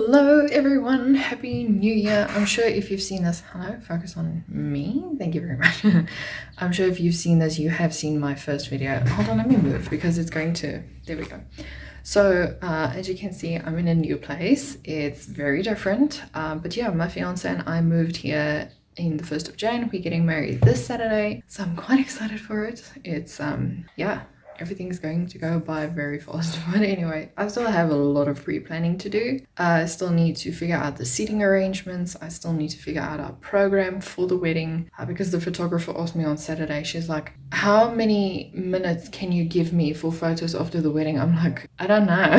Hello everyone, happy new year. I'm sure if you've seen this, hello, focus on me, thank you very much. I'm sure if you've seen this, you have seen my first video. Hold on, let me move because it's going to, there we go. So as you can see, I'm in a new place. It's very different, but yeah, my fiance and I moved here in the 1st of Jan. We're getting married this Saturday, so I'm quite excited for it. It's yeah, everything's going to go by very fast. But anyway, I still have a lot of pre-planning to do. I still need to figure out the seating arrangements. I still need to figure out our program for the wedding, because the photographer asked me on Saturday, she's like, how many minutes can you give me for photos after the wedding? I'm like, I don't know.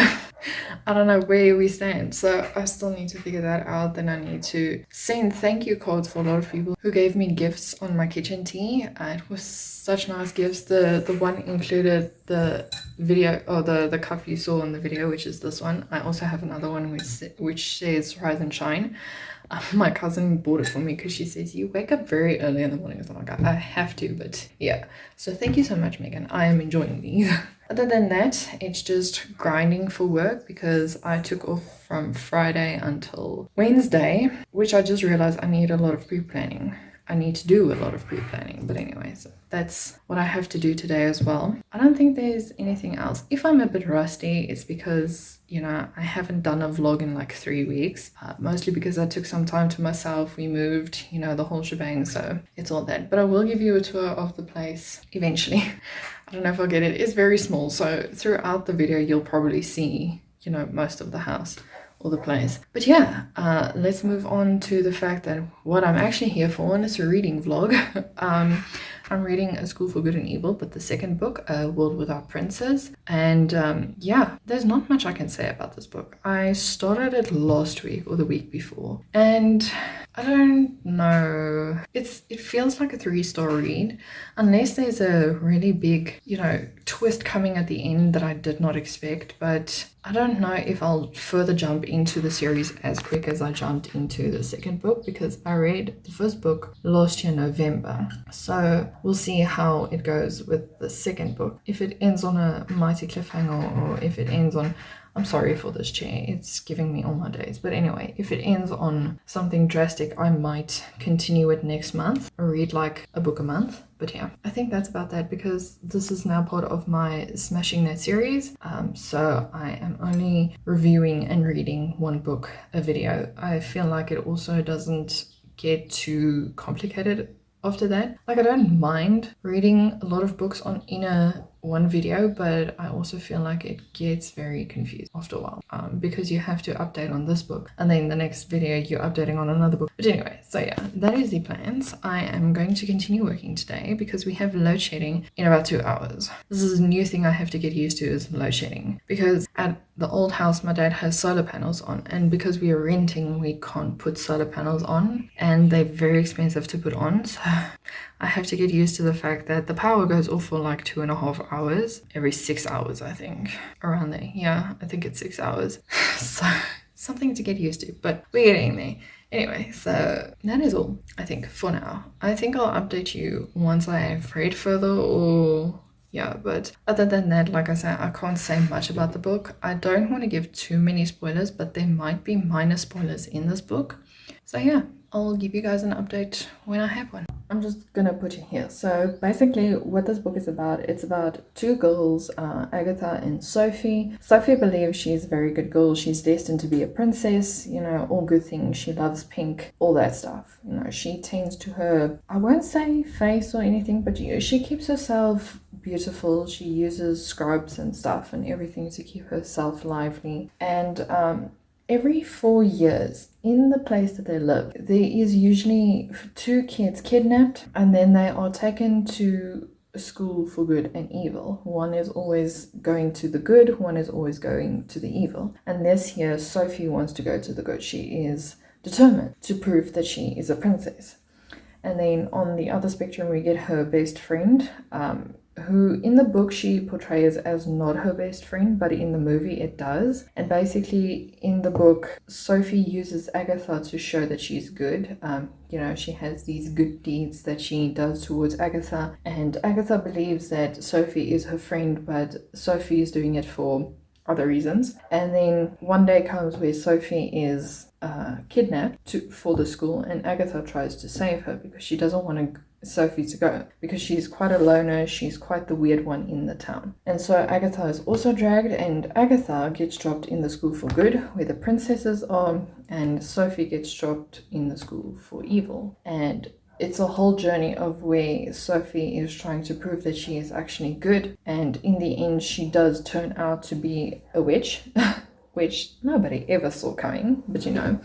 I don't know where we stand, so I still need to figure that out. Then I need to send thank you cards for a lot of people who gave me gifts on my kitchen tea. It was such nice gifts. The one included the video, or the cup you saw in the video, which is this one. I also have another one which says rise and shine. My cousin bought it for me because she says you wake up very early in the morning. So I'm like, I have to, but yeah. So thank you so much, Megan. I am enjoying these. Other than that, it's just grinding for work because I took off from Friday until Wednesday, which I just realized I need a lot of pre-planning. I need to do a lot of pre-planning, but anyway, so that's what I have to do today as well. I don't think there's anything else. If I'm a bit rusty, it's because, you know, I haven't done a vlog in like 3 weeks, mostly because I took some time to myself. We moved, you know, the whole shebang, so it's all that. But I will give you a tour of the place eventually. I don't know if I'll get it. It's very small, so throughout the video, you'll probably see, you know, most of the house or the place. But yeah, let's move on to the fact that what I'm actually here for, and it's a reading vlog. I'm reading A School for Good and Evil, but the second book, A World Without Princes. And yeah, there's not much I can say about this book. I started it last week or the week before, and I don't know. It feels like a 3-star read, unless there's a really big, you know, twist coming at the end that I did not expect. But I don't know if I'll further jump into the series as quick as I jumped into the second book, because I read the first book last year November. So we'll see how it goes with the second book. If it ends on a mighty cliffhanger, or if it ends on, I'm sorry for this chair, it's giving me all my days. But anyway, if it ends on something drastic, I might continue it next month or read like a book a month. But yeah, I think that's about that, because this is now part of my Smashing That series. So I am only reviewing and reading one book a video. I feel like it also doesn't get too complicated after that. Like, I don't mind reading a lot of books in one video, but I also feel like it gets very confused after a while, because you have to update on this book and then the next video you're updating on another book. But anyway, so yeah, that is the plans. I am going to continue working today because we have load shedding in about 2 hours. This is a new thing I have to get used to, is load shedding, because at the old house my dad has solar panels on, and because we are renting, we can't put solar panels on, and they're very expensive to put on. So I have to get used to the fact that the power goes off for like 2.5 hours every 6 hours, I think, around there. Yeah, I think it's 6 hours. So something to get used to, but we're getting there. Anyway, so that is all, I think, for now. I think I'll update you once I have read further, or yeah, but other than that, like I said, I can't say much about the book. I don't want to give too many spoilers, but there might be minor spoilers in this book. So yeah, I'll give you guys an update when I have one. I'm just gonna put it here. So basically what this book is about, it's about 2 girls, Agatha and Sophie. Sophie believes she's a very good girl. She's destined to be a princess, you know, all good things. She loves pink, all that stuff. You know, she tends to her, I won't say face or anything, but she keeps herself beautiful. She uses scrubs and stuff and everything to keep herself lively. And every 4 years, in the place that they live, there is usually 2 kids kidnapped, and then they are taken to a school for good and evil. One is always going to the good, one is always going to the evil. And this year, Sophie wants to go to the good. She is determined to prove that she is a princess. And then on the other spectrum, we get her best friend, who in the book she portrays as not her best friend, but in the movie it does. And basically in the book, Sophie uses Agatha to show that she's good. You know, she has these good deeds that she does towards Agatha, and Agatha believes that Sophie is her friend, but Sophie is doing it for other reasons. And then one day comes where Sophie is kidnapped for the school, and Agatha tries to save her because she doesn't want Sophie to go, because she's quite a loner, she's quite the weird one in the town. And so Agatha is also dragged, and Agatha gets dropped in the school for good, where the princesses are, and Sophie gets dropped in the school for evil. And it's a whole journey of where Sophie is trying to prove that she is actually good, and in the end she does turn out to be a witch. Which nobody ever saw coming, but you know.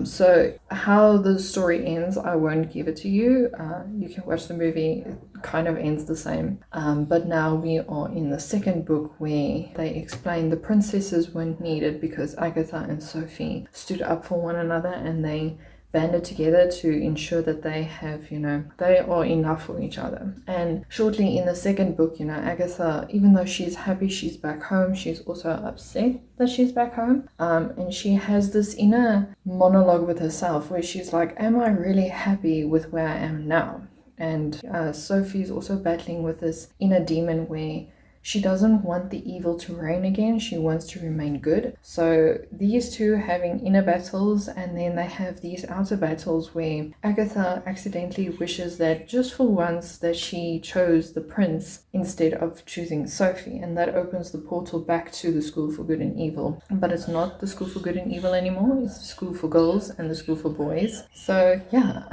So how the story ends, I won't give it to you. You can watch the movie, it kind of ends the same. But now we are in the second book where they explain the princesses weren't needed because Agatha and Sophie stood up for one another, and they banded together to ensure that they have, they are enough for each other. And shortly in the second book, Agatha, even though she's happy she's back home, she's also upset that she's back home. And she has this inner monologue with herself where she's like, am I really happy with where I am now? And Sophie's also battling with this inner demon where she doesn't want the evil to reign again. She wants to remain good. So these two having inner battles, and then they have these outer battles where Agatha accidentally wishes that just for once that she chose the prince instead of choosing Sophie, and that opens the portal back to the school for good and evil. But it's not the school for good and evil anymore. It's the school for girls and the school for boys. So yeah,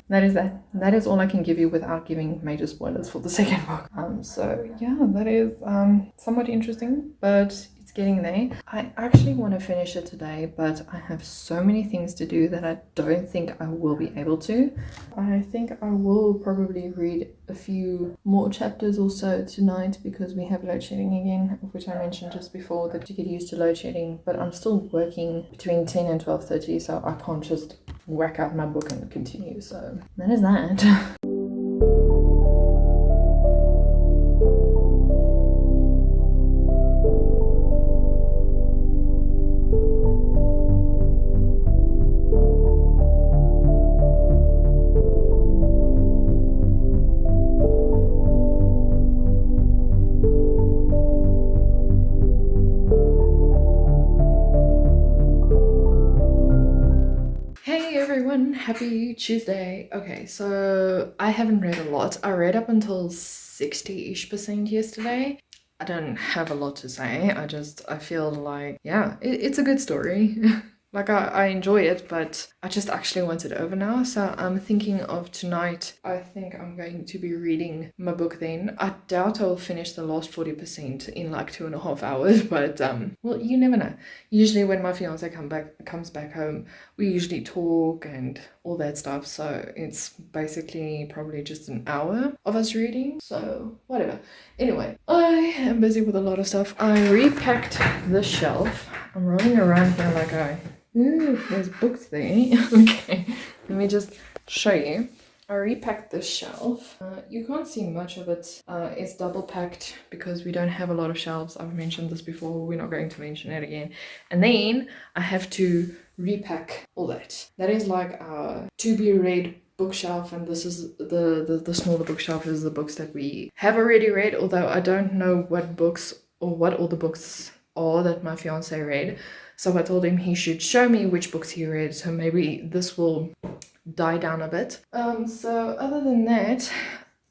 that is that. That is all I can give you without giving major spoilers for the second book. So yeah, that is somewhat interesting, but it's getting there. I actually want to finish it today, but I have so many things to do that I don't think I will be able to. I think I will probably read a few more chapters or so tonight because we have load shedding again, which I mentioned just before, that you get used to load shedding, but I'm still working between 10 and 12:30, so I can't just whack out my book and continue. So that is that. Happy Tuesday. Okay, so I haven't read a lot. I read up until 60-ish% yesterday. I don't have a lot to say. I feel like, yeah, it's a good story. Like I enjoy it, but I just actually want it over now. So I'm thinking of tonight. I think I'm going to be reading my book then. I doubt I'll finish the last 40% in like 2.5 hours, but well, you never know. Usually when my fiance comes back home, we usually talk and all that stuff. So it's basically probably just an hour of us reading. So whatever. Anyway, I am busy with a lot of stuff. I repacked the shelf. I'm rolling around here like there's books there. Okay, let me just show you. I repacked this shelf. You can't see much of it. It's double packed because we don't have a lot of shelves. I've mentioned this before. We're not going to mention it again. And then I have to repack all that. That is like our to be read bookshelf, and this is the smaller bookshelf is the books that we have already read, although I don't know what books or what all the books are that my fiance read. So I told him he should show me which books he read, so maybe this will die down a bit. So other than that,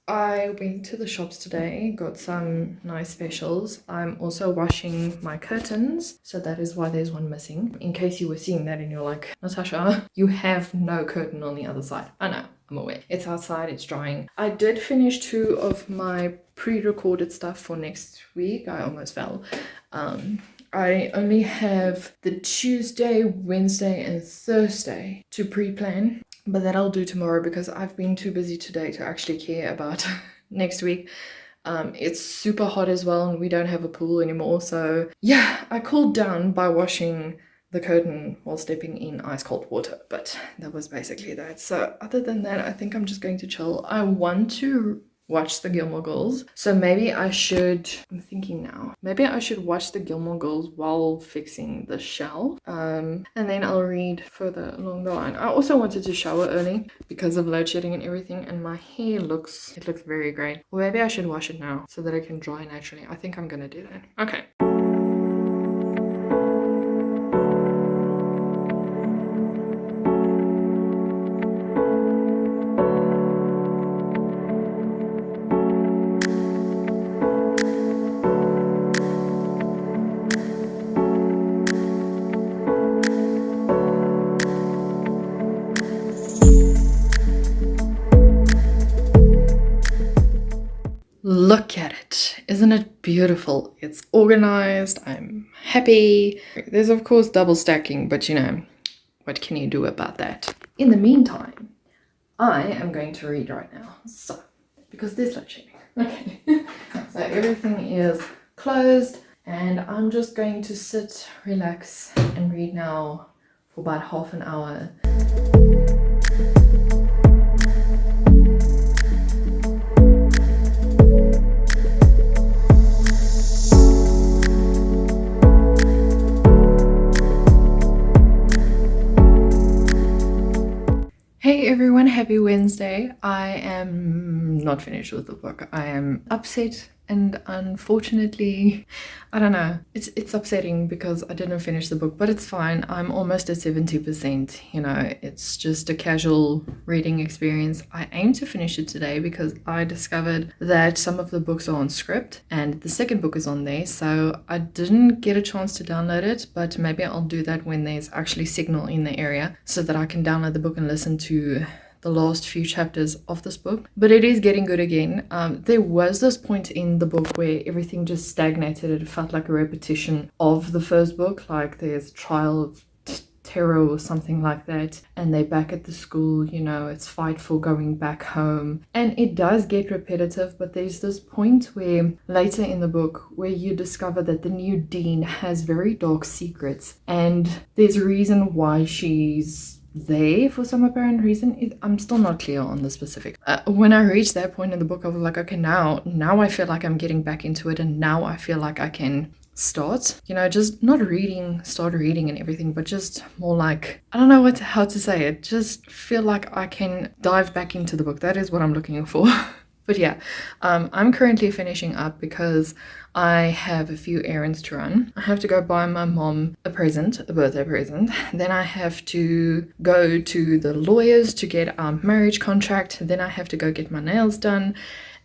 I went to the shops today, got some nice specials. I'm also washing my curtains, so that is why there's one missing. In case you were seeing that and you're like, Natasha, you have no curtain on the other side. I know, I'm aware. It's outside, it's drying. I did finish 2 of my pre-recorded stuff for next week. I almost fell. I only have the Tuesday, Wednesday, and Thursday to pre-plan, but that I'll do tomorrow because I've been too busy today to actually care about next week. It's super hot as well, and we don't have a pool anymore. So yeah, I cooled down by washing the curtain while stepping in ice cold water, but that was basically that. So other than that, I think I'm just going to chill. I want to watch the Gilmore Girls, so maybe I should, I'm thinking now, maybe I should watch the Gilmore Girls while fixing the shelf, and then I'll read further along the line. I also wanted to shower early because of load shedding and everything, and my hair looks very great. Or maybe I should wash it now so that it can dry naturally. I think I'm gonna do that. Okay. beautiful. It's organized. I'm happy. There's of course double stacking, but you know, what can you do about that? In the meantime, I am going to read right now. So, because there's load shedding. Okay. So everything is closed and I'm just going to sit, relax and read now for about half an hour. Hey everyone, happy Wednesday. I am not finished with the book. I am upset and unfortunately, I don't know, it's upsetting because I didn't finish the book, but it's fine. I'm almost at 70%, you know, it's just a casual reading experience. I aim to finish it today because I discovered that some of the books are on script and the second book is on there, so I didn't get a chance to download it, but maybe I'll do that when there's actually signal in the area so that I can download the book and listen to the last few chapters of this book. But it is getting good again. There was this point in the book where everything just stagnated. It felt like a repetition of the first book, like there's trial of terror or something like that, and they're back at the school, you know, it's fight for going back home, and it does get repetitive. But there's this point where later in the book where you discover that the new dean has very dark secrets and there's a reason why she's there for some apparent reason. I'm still not clear on the specifics. When I reached that point in the book, I was like, okay, now I feel like I'm getting back into it, and now I feel like I can start, you know, just not start reading and everything, but just more like, I don't know how to say it, just feel like I can dive back into the book. That is what I'm looking for. But yeah, I'm currently finishing up because I have a few errands to run. I have to go buy my mom a birthday present. Then I have to go to the lawyers to get our marriage contract. Then I have to go get my nails done.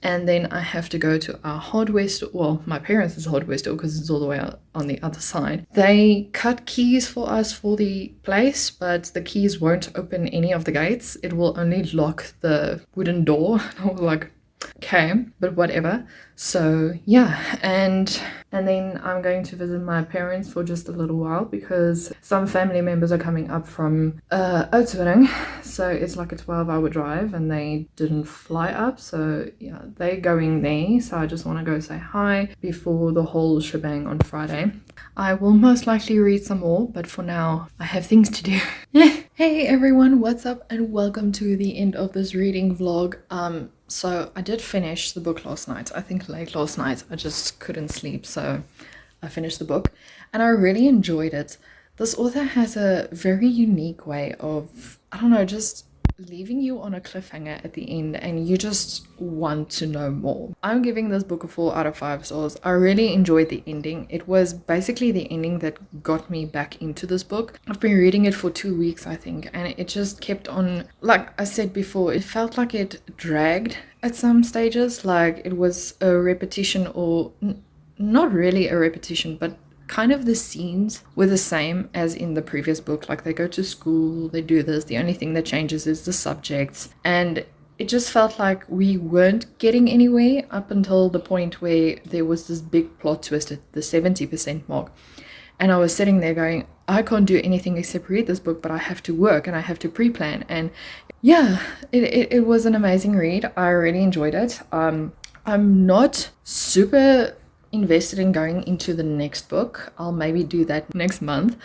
And then I have to go to our hardware store, well, my parents' hardware store because it's all the way out on the other side. They cut keys for us for the place, but the keys won't open any of the gates. It will only lock the wooden door. I was like, okay, but whatever. So yeah, and then I'm going to visit my parents for just a little while because some family members are coming up from Oudtshoorn, so it's like a 12-hour drive and they didn't fly up, so yeah, they're going there. So I just want to go say hi before the whole shebang on Friday. I will most likely read some more, but for now I have things to do. Hey everyone, what's up and welcome to the end of this reading vlog. So I did finish the book last night. I think late last night. I just couldn't sleep, so I finished the book and I really enjoyed it. This author has a very unique way of, I don't know, just leaving you on a cliffhanger at the end and you just want to know more. I'm giving this book a 4 out of 5 stars. I really enjoyed the ending. It was basically the ending that got me back into this book. I've been reading it for 2 weeks, I think, and it just kept on, like I said before, it felt like it dragged at some stages, like it was a repetition, or not really a repetition, but kind of the scenes were the same as in the previous book. Like they go to school, they do this, the only thing that changes is the subjects, and it just felt like we weren't getting anywhere up until the point where there was this big plot twist at the 70% mark. And I was sitting there going, I can't do anything except read this book, but I have to work and I have to pre-plan. And yeah, it was an amazing read. I really enjoyed it. I'm not super invested in going into the next book. I'll maybe do that next month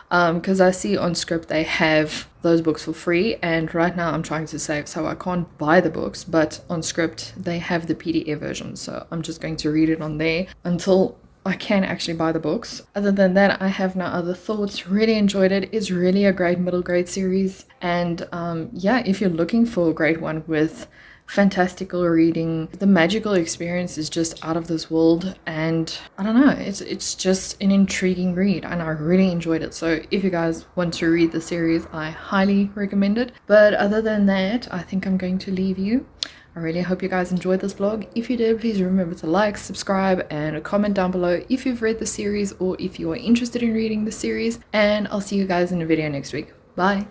because I see on script they have those books for free, and right now I'm trying to save, so I can't buy the books, but on script they have the PDF version, so I'm just going to read it on there until I can actually buy the books. Other than that, I have no other thoughts. Really enjoyed it. It's really a great middle grade series, and yeah, if you're looking for a great one with fantastical reading, the magical experience is just out of this world, and I don't know, it's just an intriguing read and I really enjoyed it. So if you guys want to read the series, I highly recommend it. But other than that, I think I'm going to leave you. I really hope you guys enjoyed this vlog. If you did, please remember to like, subscribe, and comment down below if you've read the series or if you are interested in reading the series, and I'll see you guys in a video next week. Bye.